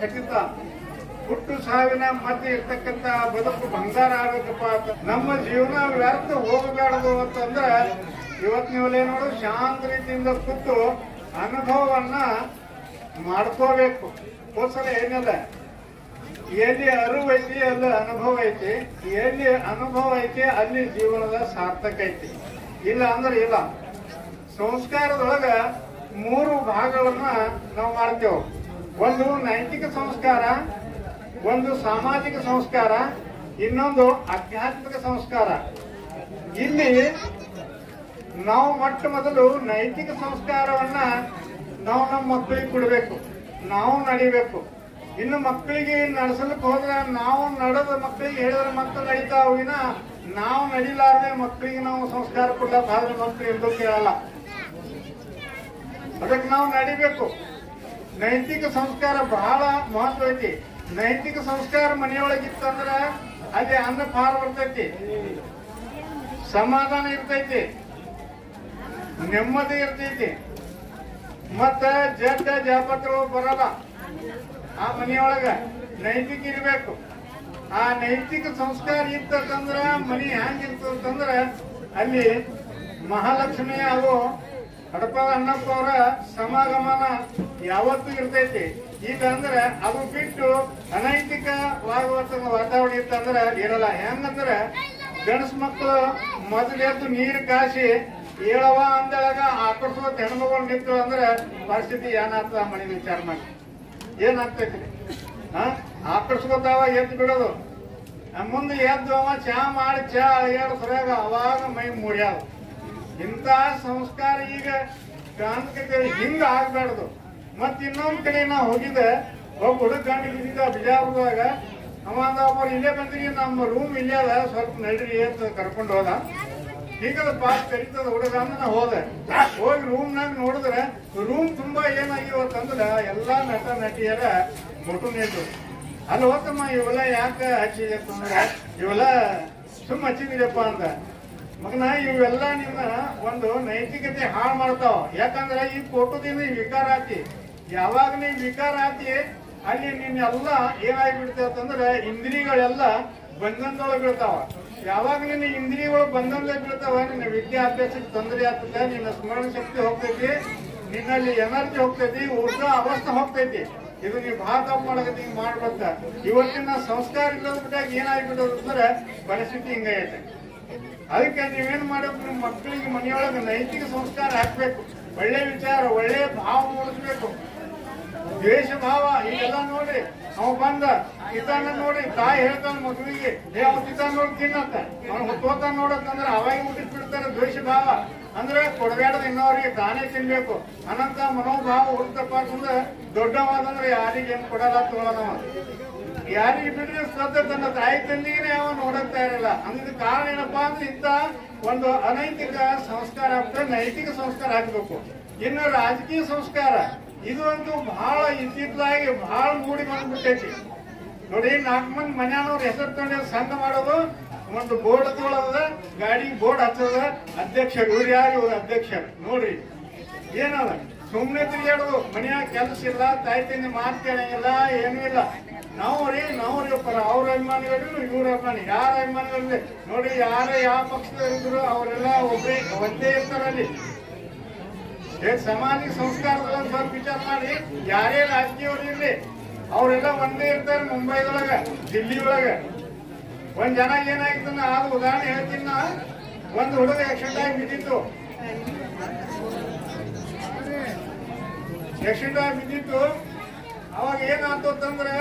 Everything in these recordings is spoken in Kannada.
ಖಚಿತ. ಹುಟ್ಟು ಸಾವಿನ ಮಧ್ಯೆ ಇರ್ತಕ್ಕಂತ ಬದುಕು ಬಂಗಾರ ಆಗಬೇಕಪ್ಪ ಅಂತ ನಮ್ಮ ಜೀವನ ವ್ಯರ್ಥ ಹೋಗಬಾರದು ಅಂತಂದ್ರ ಇವತ್ ನೀವಲ್ಲೇ ನೋಡು ಶಾಂತ ರೀತಿಯಿಂದ ಕೂತು ಅನುಭವವನ್ನ ಮಾಡ್ಕೋಬೇಕು. ಹೋದ್ಸಲ ಏನಿಲ್ಲ, ಎಲ್ಲಿ ಅರಿವು ಐತಿ ಅಲ್ಲಿ ಅನುಭವ ಐತಿ, ಎಲ್ಲಿ ಅನುಭವ ಐತಿ ಅಲ್ಲಿ ಜೀವನದ ಸಾರ್ಥಕ ಐತಿ. ಇಲ್ಲ ಅಂದ್ರೆ ಇಲ್ಲ. ಸಂಸ್ಕಾರದೊಳಗ 3 ಭಾಗಗಳನ್ನ ನಾವು ಮಾಡ್ತೇವೆ. ಒಂದು ನೈತಿಕ ಸಂಸ್ಕಾರ, ಒಂದು ಸಾಮಾಜಿಕ ಸಂಸ್ಕಾರ, ಇನ್ನೊಂದು ಆಧ್ಯಾತ್ಮಿಕ ಸಂಸ್ಕಾರ. ಇಲ್ಲಿ ನಾವು ಮೊಟ್ಟ ಮೊದಲು ನೈತಿಕ ಸಂಸ್ಕಾರವನ್ನ ನಾವು ನಮ್ಮ ಮಕ್ಕಳಿಗೆ ಕೊಡಬೇಕು, ನಾವು ನಡಿಬೇಕು. ಇನ್ನು ಮಕ್ಕಳಿಗೆ ನಡೆಸಲಿಕ್ಕೆ ಹೋದ್ರೆ ನಾವು ನಡೆದ ಮಕ್ಕಳಿಗೆ ಹೇಳಿದ್ರೆ ಮಕ್ಕಳು ನಡೀತಾವ ವಿನ ನಾವು ನಡಿಲಾರದೆ ಮಕ್ಕಳಿಗೆ ನಾವು ಸಂಸ್ಕಾರ ಕೊಡ್ಲಕ್ಕೆ ಆದ್ರೆ ಮಕ್ಕಳು ಎಂದು ಕೇಳಲ್ಲ. ಅದಕ್ಕೆ ನಾವು ನಡಿಬೇಕು. ನೈತಿಕ ಸಂಸ್ಕಾರ ಬಹಳ ಮಹತ್ವ ಐತಿ. ನೈತಿಕ ಸಂಸ್ಕಾರ ಮನೆಯೊಳಗಿತ್ತಂದ್ರೆ ಅಲ್ಲಿ ಅನ್ನ ಪಾರ ಬರ್ತೈತಿ, ಸಮಾಧಾನ ಇರ್ತೈತಿ, ನೆಮ್ಮದಿ ಇರ್ತೈತಿ, ಮತ್ತ ಜಡ್ಡ ಜಾಪತ್ರಗಳು ಬರಲ್ಲ. ಆ ಮನೆಯೊಳಗ ನೈತಿಕ ಇರ್ಬೇಕು. ಆ ನೈತಿಕ ಸಂಸ್ಕಾರ ಇತ್ತಂದ್ರ ಮನಿ ಹ್ಯಾಂಗಿರ್ತಂದ್ರ ಅಲ್ಲಿ ಮಹಾಲಕ್ಷ್ಮಿ ಹಾಗೂ ಹಡಪ ಅಣ್ಣಪ್ಪ ಅವರ ಸಮಾಗಮನ ಯಾವತ್ತೂ ಇರ್ತೈತಿ. ಈಗ ಅಂದ್ರೆ ಅದು ಬಿಟ್ಟು ಅನೈತಿಕವಾಗುವಂತ ವಾತಾವರಣ ಇತ್ತಂದ್ರ ಇರಲ್ಲ. ಹೆಂಗಂದ್ರ ಗಣಸ್ ಮಕ್ಕಳು ಮೊದಲೆದ್ದು ನೀರು ಕಾಸಿ ಹೇಳವ ಅಂದಾಗ ಆಕರ್ಷುವ ಹೆಣ್ಮಗಳು ನಿಂತು ಅಂದ್ರೆ ಪರಿಸ್ಥಿತಿ ಏನಾಗ್ತದ ಮನೆ ವಿಚಾರ ಮಾಡಿ ಏನಾಗ್ತೈತಿ. ಆಕರ್ಷಿತಾವ ಎದ್ದು ಬಿಡೋದು, ಮುಂದೆ ಎದ್ದು ಅವ ಚಾ ಮಾಡಿ ಚಾ ಅಳಿಯಾಡ ಸರಿಯಾಗ ಅವಾಗ ಮೈ ಮುರಿಯೋದು. ಇಂಥ ಸಂಸ್ಕಾರ ಈಗ ಕಾಣ್ತೈತಿ. ಹಿಂಗ ಆಗ್ಬಾರ್ದು. ಮತ್ ಇನ್ನೊಂದ್ ಕಡೆ ನಾವು ಹೋಗಿದ್ದೆ, ಒಬ್ಬ ಹುಡುಗ ಗಂಡಿದ್ದ ಬಿಜಾಪುರದಾಗ. ಅವ ಒಬ್ಬರು ಇಲ್ಲೇ ಬಂದ್ರಿ, ನಮ್ಮ ರೂಮ್ ಇಲ್ಲೇ ಅದ, ಸ್ವಲ್ಪ ನಡ್ರಿ ಅಂತ ಕರ್ಕೊಂಡು ಹೋದ. ಹೀಗದ ಪಾಸ್ ಕರೀತದ ಹುಡುಗ ಅಂದ್ರೆ ನಾ ಹೋದೆ. ಹೋಗಿ ರೂಮ್ನಾಗ ನೋಡಿದ್ರೆ ರೂಮ್ ತುಂಬಾ ಏನಾಗಿವತ್ತಂದ್ರ ಎಲ್ಲಾ ನಟ ನಟಿಯರ ಫೋಟೋ ನಿಂತು. ಅಲ್ಲಿ ಹೋತಮ್ಮ ಇವೆಲ್ಲ ಯಾಕೆ ಹಚ್ಚಿದೆ ಅಂದ್ರೆ ಇವೆಲ್ಲ ಸುಮ್ಮ ಹಚ್ಚಿದಿರಪ್ಪ ಅಂತ. ಮಗನ ಇವೆಲ್ಲ ನಿನ್ನ ಒಂದು ನೈತಿಕತೆ ಹಾಳು ಮಾಡ್ತಾವ. ಯಾಕಂದ್ರೆ ಈ ಫೋಟೋದಿಂದ ವಿಕಾರ ಆತಿ. ಯಾವಾಗ ನೀ ವಿಕಾರ ಆತಿ ಅಲ್ಲಿ ನಿನ್ನೆಲ್ಲ ಏನಾಗಿಬಿಡ್ತೇವತ್ತಂದ್ರೆ ಇಂದ್ರಿಯಗಳೆಲ್ಲ ಬಂಧನದೊಳಗೆ ಬೀಳ್ತಾವ. ಯಾವಾಗ ನಿನ್ನ ಇಂದ್ರಿಯಗಳು ಬಂಧನದಾಗ ಬೀಳ್ತಾವ ನಿನ್ನ ವಿದ್ಯಾಭ್ಯಾಸಕ್ಕೆ ತೊಂದರೆ ಆಗ್ತದೆ, ನಿನ್ನ ಸ್ಮರಣ ಶಕ್ತಿ ಹೋಗ್ತೈತಿ, ನಿನ್ನಲ್ಲಿ ಎನರ್ಜಿ ಹೋಗ್ತೈತಿ, ಊರ್ಜಾ ಅವಸ್ಥೆ ಹೋಗ್ತೈತಿ. ಇದು ನೀವು ಭಾಳ ತಪ್ಪು ಮಾಡಕತ್ತಿ, ಹಿಂಗ್ ಮಾಡ್ಬೇಕ. ಇವತ್ತಿನ ಸಂಸ್ಕಾರ ಇಲ್ಲದ ಬಿಟ್ಟಾಗ ಏನಾಗ್ಬಿಟ್ಟದ ಅಂದ್ರೆ ಪರಿಸ್ಥಿತಿ ಹಿಂಗೈತೆ. ಅದಕ್ಕೆ ನೀವೇನ್ ಮಾಡ್ಬೇಕು, ನಿಮ್ಮ ಮಕ್ಕಳಿಗೆ ಮನೆಯೊಳಗೆ ನೈತಿಕ ಸಂಸ್ಕಾರ ಹಾಕ್ಬೇಕು. ಒಳ್ಳೆ ವಿಚಾರ, ಒಳ್ಳೆ ಭಾವ ಮೂಡಿಸ್ಬೇಕು. ದ್ವೇಷ ಭಾವ ಈಗೆಲ್ಲ ನೋಡ್ರಿ, ಅವ್ ಬಂದ ಇತಾನ ನೋಡಿ ತಾಯಿ ಹೇಳ್ತಾನ ಮಗುವಿಗೆ ಅವತ್ತಿತ ನೋಡಿ ತಿನ್ನತ್ತ, ಅವ್ನು ಹುಟ್ಟೋತಾನ ನೋಡತ್ತಂದ್ರೆ ಅವಾಗ ಹುಟ್ಟಿಸ್ಬಿಡ್ತಾರ. ದ್ವೇಷ ಭಾವ ಅಂದ್ರೆ ಕೊಡಬೇಡದ ಇನ್ನೋರಿಗೆ ತಾನೇ ತಿನ್ಬೇಕು ಅನಂತ ಮನೋಭಾವ ಹುಟ್ಟಪ್ಪ ಅಂತಂದ್ರೆ ದೊಡ್ಡವಾದಂದ್ರೆ ಯಾರಿಗೇನು ಕೊಡಲ್ಲ ತಗೊಳ್ಳೋಣ. ಯಾರಿಗೆ ಬಿಡ್ರೆ ಶ್ರದ್ಧ ತನ್ನ ತಾಯಿ ತಂದಿಗೆ ಅವ ನೋಡಕ್ ತಯಾರಿಲ್ಲ. ಅಂದ್ರೆ ಕಾರಣ ಏನಪ್ಪಾ ಅಂದ್ರೆ ಇಂತ ಒಂದು ಅನೈತಿಕ ಸಂಸ್ಕಾರ ಆಗ್ತದೆ, ನೈತಿಕ ಸಂಸ್ಕಾರ ಹಾಕ್ಬೇಕು. ಇನ್ನು ರಾಜಕೀಯ ಸಂಸ್ಕಾರ ಇದು ಒಂದು ಬಹಳ ಇತ್ತಿತ್ತಲಾಗಿ ಬಹಳ ಮೂಡಿ ಬಂದ್ಬಿಟ್ಟೈತಿ ನೋಡಿ. 4 ಮಂದಿ ಮನ್ಯಾನವ್ರ ಹೆಸರು ತಗೊಂಡು ಸಂಘ ಮಾಡೋದು, ಒಂದು ಬೋರ್ಡ್ ತಗೊಳ್ಳೋದ, ಗಾಡಿಗೆ ಬೋರ್ಡ್ ಹಚ್ಚೋದ, ಅಧ್ಯಕ್ಷರು ಇವ್ರು ಯಾರು, ಇವ್ರ ಅಧ್ಯಕ್ಷರು ನೋಡ್ರಿ. ಏನದ ಸುಮ್ಮನೆ ತಿರುಗಾಡೋದು, ಮನೆಯಾಗ ಕೆಲಸ ಇಲ್ಲ, ತಾಯಿ ತಂದೆ ಮಾತು ಕೇಳಂಗಿಲ್ಲ, ಏನೂ ಇಲ್ಲ. ನಾವ್ರಿ ಪರ ಅವ್ರ ಅಭಿಮಾನಿಗಳು, ಇವ್ರ ಅಭಿಮಾನಿ. ಯಾರ ಅಭಿಮಾನಿಗಳಿದೆ ನೋಡಿ, ಯಾರ ಯಾವ ಪಕ್ಷದ ಇದ್ರು ಅವರೆಲ್ಲ ಒಂದೇ ಇರ್ತಾರಲ್ಲಿ. ಸಾಮಾಜಿಕ ಸಂಸ್ಕಾರದೊಳಗೆ ಸ್ವಲ್ಪ ವಿಚಾರ ಮಾಡಿ, ಯಾರೇ ರಾಜಕೀಯವ್ರು ಇರ್ಲಿ ಅವರೆಲ್ಲ ಒಂದೇ ಇರ್ತಾರೆ. ಮುಂಬೈದೊಳಗ, ದಿಲ್ಲಿ ಒಳಗ ಒಂದ್ ಜನ ಏನಾಗಿತ್ತು, ಅದು ಉದಾಹರಣೆ ಹೇಳ್ತೀನಿ ನಾ. ಒಂದು ಹುಡುಗ ಆಕ್ಸಿಡೆಂಟ್ ಆಗಿ ಬಿದ್ದಿತ್ತು. ಅವಾಗ ಏನಾಯ್ತು ಅಂತಂದ್ರೆ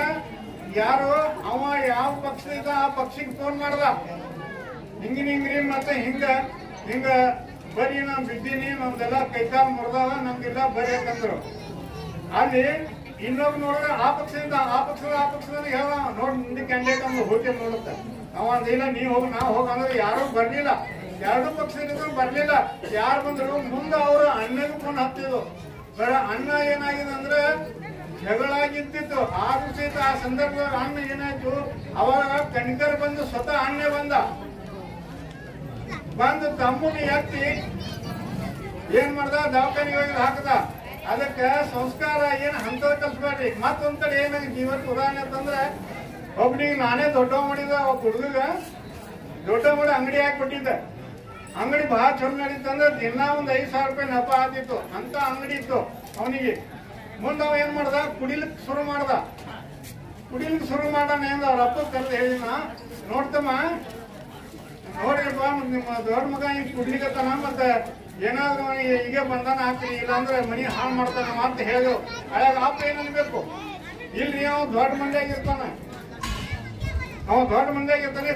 ಯಾರು ಅವ ಯಾವ ಪಕ್ಷದ ಆ ಪಕ್ಷಕ್ಕೆ ಫೋನ್ ಮಾಡ್ದ, ಹಿಂಗ್ರಿ ಮತ್ತೆ ಹಿಂಗ ಬರೀ ನಾನ್ ಬಿದ್ದೀನಿ, ನಮ್ದೆಲ್ಲ ಕೈಕಾಲ್ ಮುರಿದಾವ, ನಮ್ಗೆಲ್ಲ ಬರೀ ಅಂತಂದ್ರು. ಅಲ್ಲಿ ಇನ್ನೊಬ್ಬ ನೋಡಿದ್ರೆ ಆ ಪಕ್ಷದ ಹೇಳ ನೋಡ್ ಮುಂದೆ ಕ್ಯಾಂಡಿಡೇಟ್ ಒಂದು ಹೋಗಿ ನೋಡುತ್ತೆ. ಅವ ಅಂದಿಲ್ಲ ನೀ ಹೋಗಿ ನಾ ಹೋಗಂದ್ರೆ ಯಾರು ಬರ್ಲಿಲ್ಲ. 2 ಪಕ್ಷದಿಂದ ಬರ್ಲಿಲ್ಲ. ಯಾರು ಬಂದ್ರು ಮುಂದೆ ಅವರು ಅಣ್ಣಗೂ ಫೋನ್ ಹತ್ತಿದ್ರು. ಬರ ಅಣ್ಣ ಏನಾಗಿದೆ ಅಂದ್ರೆ ಜಗಳ ಆಗಿರ್ತಿತ್ತು. ಆದ್ರೂ ಸಹಿತ ಆ ಸಂದರ್ಭದಾಗ ಅಣ್ಣ ಏನಾಯ್ತು, ಅವಾಗ ಕಣ್ಕರ್ ಬಂದು ಸ್ವತಃ ಅಣ್ಣೆ ಬಂದು ತಮ್ಮನ ಎತ್ತಿ ಏನ್ ಮಾಡ್ದ, ದವಾಖಾನೆಗೆ ಹೋಗಿ ಹಾಕದ. ಅದಕ್ಕೆ ಸಂಸ್ಕಾರ ಏನು ಹಂತದ ಕಲ್ಸ್ಬೇಡ್ರಿ. ಮತ್ತೊಂದ್ ಕಡೆ ಏನಾಗಿ ಜೀವನ ಉದಾಹರಣೆ ಅಂತಂದ್ರೆ ಒಬ್ಬನಿಗೆ ನಾನೇ ದೊಡ್ಡ ಮಾಡಿದ ಒಬ್ಬ ಹುಡುಗ ದೊಡ್ಡ ಮಾಡಿ ಅಂಗಡಿ ಹಾಕಿಬಿಟ್ಟಿದ್ದ. ಅಂಗಡಿ ಬಹಳ ಚಲೋ ನಡೀತಂದ್ರೆ ದಿನ ಒಂದು 5,000 ರೂಪಾಯಿ ನಫ ಆದಿತ್ತು ಅಂತ ಅಂಗಡಿ ಇತ್ತು ಅವನಿಗೆ. ಮುಂದೆ ಅವ ಏನ್ ಮಾಡ್ದ, ಕುಡಿಲಿಕ್ಕೆ ಶುರು ಮಾಡ್ದ. ಕುಡಿಲಿಕ್ಕೆ ಶುರು ಮಾಡೋಣ ಎಂದು ಅವ್ರ ಅಪ್ಪ ಕರೆದು ಹೇಳಿನ, ನೋಡ್ತಮ್ಮ ನೋಡ್ರಿಪ್ಪ ನಿಮ್ಮ ದೊಡ್ಡ ಮಗ ಈಗ ಕುಡ್ಲಿಕ್ಕತ್ತಾನ, ಮತ್ತೆ ಏನಾದ್ರು ಈಗ ಬಂಧನ ಹಾಕ್ರಿ, ಇಲ್ಲಾಂದ್ರೆ ಮನಿ ಹಾಳು ಮಾಡ್ತಾನ ಅಂತ ಹೇಳಿದ್ರು. ಅವಾಗ ಅಪ್ಪ ಏನ್ ಅನ್ಬೇಕು, ಇಲ್ರಿ ಅವ ದೊಡ್ಡ ಮಂದಿಯಾಗಿರ್ತಾನ,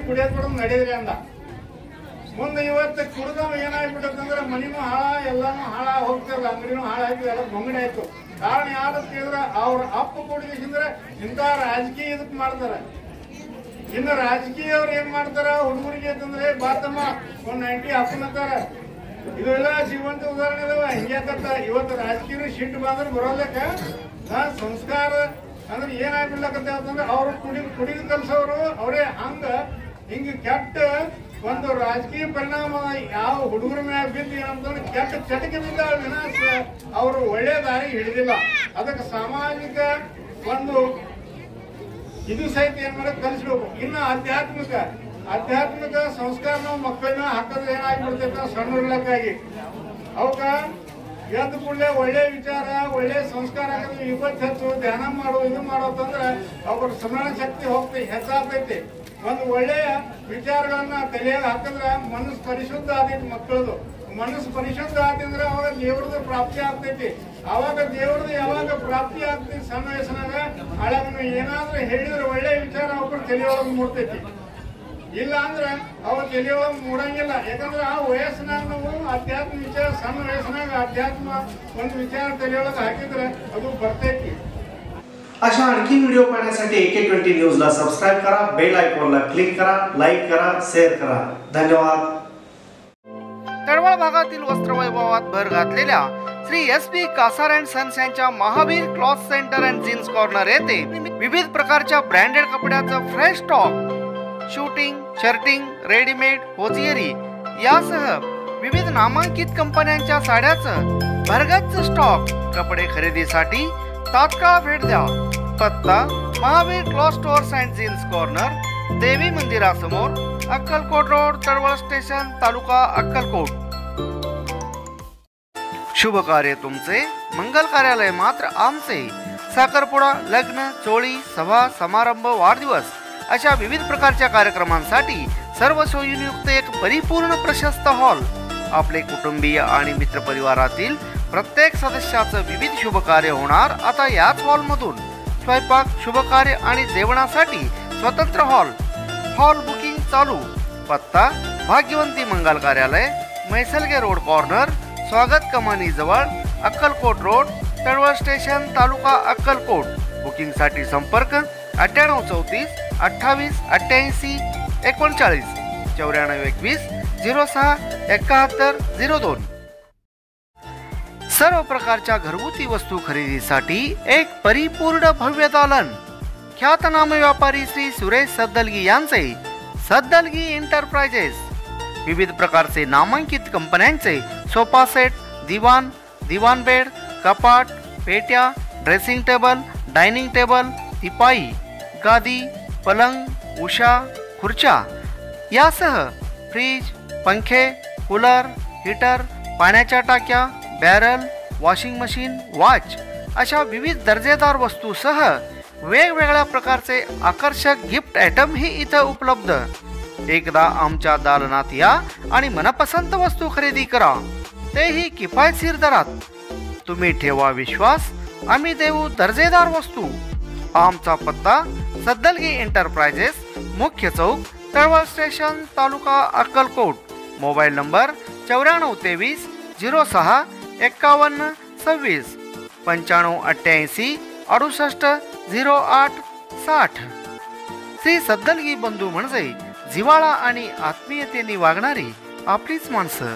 ಕುಡಿಯೋದ್ ಬಿಡೋದು ನಡೀದ್ರಿ ಅಂದ. ಮುಂದೆ ಇವತ್ತು ಕುಡ್ದವ ಏನಾಗ್ಬಿಟ್ಟಂದ್ರೆ ಮನಿನೂ ಹಾಳ, ಎಲ್ಲಾನು ಹಾಳ ಹೋಗ್ತಿರಲ್ಲ, ಅಂಗಡಿನೂ ಹಾಳಾಗಿ ಎಲ್ಲ ಬೊಂಗಡೆ ಆಯ್ತು. ಕಾರಣ ಯಾರು ಕೇಳಿದ್ರೆ ಅವ್ರ ಅಪ್ಪ ಕುಡಿದ್ರೆ ಇಂಥ ರಾಜಕೀಯ ಇದಕ್ ಮಾಡ್ತಾರೆ. ಇನ್ನು ರಾಜಕೀಯ ಅವ್ರು ಏನ್ ಮಾಡ್ತಾರ, ಹುಡುಗರಿಗೆ ಅಂತಂದ್ರೆ ಬಾತಮ್ಮ ಒಂದ್ 90 ಹಾಕೊಂಡಂತಾರ. ಇದೆಲ್ಲ ಜೀವಂತ ಉದಾಹರಣೆ ಇದಾವ. ಹಿಂಗ್ಯಾಕತ್ತ ಇವತ್ತು ರಾಜಕೀಯ ಶಿಟ್ಟು ಬಂದ್ರೆ ಬರೋದಕ್ಕ ಸಂಸ್ಕಾರ ಅಂದ್ರೆ ಏನಾಗ್ಬಿಡ್ಲಕತ್ತ ಅಂತಂದ್ರೆ ಅವ್ರು ಕುಡಿದು ಕಲ್ಸೋರು ಅವರೇ ಹಿಂಗ ಕೆಟ್ಟ ಒಂದು ರಾಜಕೀಯ ಪರಿಣಾಮ ಯಾವ ಹುಡುಗರ ಮ್ಯಾಗ ಬಿದ್ದು ಏನಂತಂದ್ರೆ ಕೆಟ್ಟ ಚಟಕ್ಕೆ ಬಿದ್ದ ಅವರು ಒಳ್ಳೆ ದಾರಿ ಹಿಡಿದಿಲ್ಲ. ಅದಕ್ಕೆ ಸಾಮಾಜಿಕ ಒಂದು ಇದು ಸಹಿತ ಏನ್ ಮಾಡೋದು ಕಲಿಸ್ಬೇಕು. ಇನ್ನು ಆಧ್ಯಾತ್ಮಿಕ ಸಂಸ್ಕಾರ ನಾವು ಮಕ್ಕಳನ್ನ ಹಾಕಿದ್ರೆ ಏನಾಗ್ಬಿಡ್ತೈತೆ, ಸಣ್ಣ ಇರ್ಲಕ್ಕಾಗಿ ಅವಕ್ಕ ಎದ್ದು ಕೂಡಲೇ ಒಳ್ಳೆ ವಿಚಾರ ಒಳ್ಳೆ ಸಂಸ್ಕಾರ ಹಾಕಿದ್ರೆ ಇವತ್ತು ಹೆಚ್ಚು ಧ್ಯಾನ ಮಾಡೋ ಇದು ಮಾಡೋದಂದ್ರೆ ಅವ್ರ ಸ್ಮರಣ ಶಕ್ತಿ ಹೆಚ್ಚಾಗ್ತೈತಿ. ಒಂದು ಒಳ್ಳೆಯ ವಿಚಾರಗಳನ್ನ ತಲೆಯಾಗ ಹಾಕಿದ್ರೆ ಮನಸ್ಸು ಪರಿಶುದ್ಧ ಆದೈತಿ. ಮಕ್ಕಳದು ಮನಸ್ಸು ಪರಿಶುದ್ಧ ಆದ್ರೆ ಅವಾಗ ದೇವ್ರದ್ದು ಪ್ರಾಪ್ತಿ ಆಗ್ತೈತಿ. ಅವಾಗ ದೇವ್ರದ್ದು ಯಾವಾಗ ಪ್ರಾಪ್ತಿ ಆಗ್ತೈತಿ ಸಣ್ಣ ವಯಸ್ಸಿನಾಗ, ಅವಾಗ ಏನಾದ್ರೂ ಹೇಳಿದ್ರೆ ಒಳ್ಳೆ ವಿಚಾರ ಅವ್ರ ತಲೆಯೊಳಗೆ ಮೂಡ್ತೈತಿ. ಇಲ್ಲ ಅಂದ್ರೆ ಅವ ತಲೆಯೊಳಗೆ ಮೂಡಂಗಿಲ್ಲ. ಯಾಕಂದ್ರೆ ಆ ವಯಸ್ಸಿನಾಗ ನಾವು ಅಧ್ಯಾತ್ಮ ವಿಚಾರ ಸಣ್ಣ ವಯಸ್ಸಿನಾಗ अध्यात्म ಒಂದು विचार तलेवळग हाकिದ್ರೆ ಅದು ಬರ್ತೈತಿ. अशा आणखी व्हिडिओ पाहण्यासाठी AK20 न्यूजला सबस्क्राइब करा, बेल आयकॉनला क्लिक करा, लाईक करा, शेअर करा. धन्यवाद. तळवळ भागातील वस्त्रवैभवात भर घातलेल्या Shri SP Kasar and sons यांच्या Mahavir cloth centre and jeans corner येथे विविध प्रकारच्या ब्रँडेड कपड्याचं fresh stock, suiting, shirting, readymade, hosiery यासह विविध नामांकित कंपन्यांच्या साड्याचं भरगच्च स्टॉक. कपडे खरेदीसाठी तात्काळ भेट द्या. पत्ता Mahavir cloth stores and jeans corner, देवी मंदिरासमोर, अक्कलकोट रोड, तळवळ स्टेशन, तालुका अक्कलकोट. शुभ कार्य तुमचे, मंगल कार्यालय मात्र आमचे. साखरपुडा, लग्न, चोळी, सभा, समारंभ, वाढदिवस अशा विविध प्रकारच्या कार्यक्रमांसाठी सर्व सोयींयुक्त एक परिपूर्ण प्रशस्त हॉल. आपले कुटुंबीय आणि मित्रपरिवारातील प्रत्येक सदस्याचं विविध शुभकार्य होणार आता याच हॉलमधून. स्वयंपाक, शुभकार्य आणि जेवणासाठी स्वतंत्र हॉल बुकिंग चालू. पत्ता भाग्यवंती मंगल कार्यालय, मैसलगे रोड कॉर्नर, स्वागत कमानी जवळ, अक्कलकोट रोड, तळवळ स्टेशन, तालुका अक्कलकोट. बुकिंगसाठी संपर्क 9834 28 88 39 94 21 06 71 02. सर्व प्रकारच्या घरगुती वस्तू खरेदीसाठी एक परिपूर्ण भव्य दालन. ख्यातनाम व्यापारी श्री सुरेश सद्दलगी यांचे सद्दलगी एंटरप्राइजेस. विविध प्रकारचे नामांकित कंपन्यांचे सोफा सेट, दिवान बेड, कपाट, पेट्या, ड्रेसिंग टेबल, डायनिंग टेबल, तिपाई, गादी, पलंग, उशा, खुर्च्या यासह फ्रीज, पंखे, कूलर, हीटर, पाण्याच्या टाक्या, बॅरल, वॉशिंग मशीन, वॉच अशा विविध दर्जेदार वस्तूसह वेगवेगळ्या प्रकारचे आकर्षक गिफ्ट आयटमही इथं उपलब्ध. एकदा आमच्या दालनात या आणि मनपसंत वस्तू खरेदी करा, तेही किफायतशीर दरात. तुम्ही ठेवा विश्वास, आम्ही देऊ दर्जेदार वस्तू. आमचा पत्ता सद्दलगी एंटरप्राइजेस, मुख्य चौक, Talwal station, taluka Akkalkot. Mobile number 9423 06 51 26 95 88 68 08 60. Shri Saddalagi बंधू म्हणजे जिव्हाळा आणि आत्मीयतेने वागणारी आपलीच माणसं.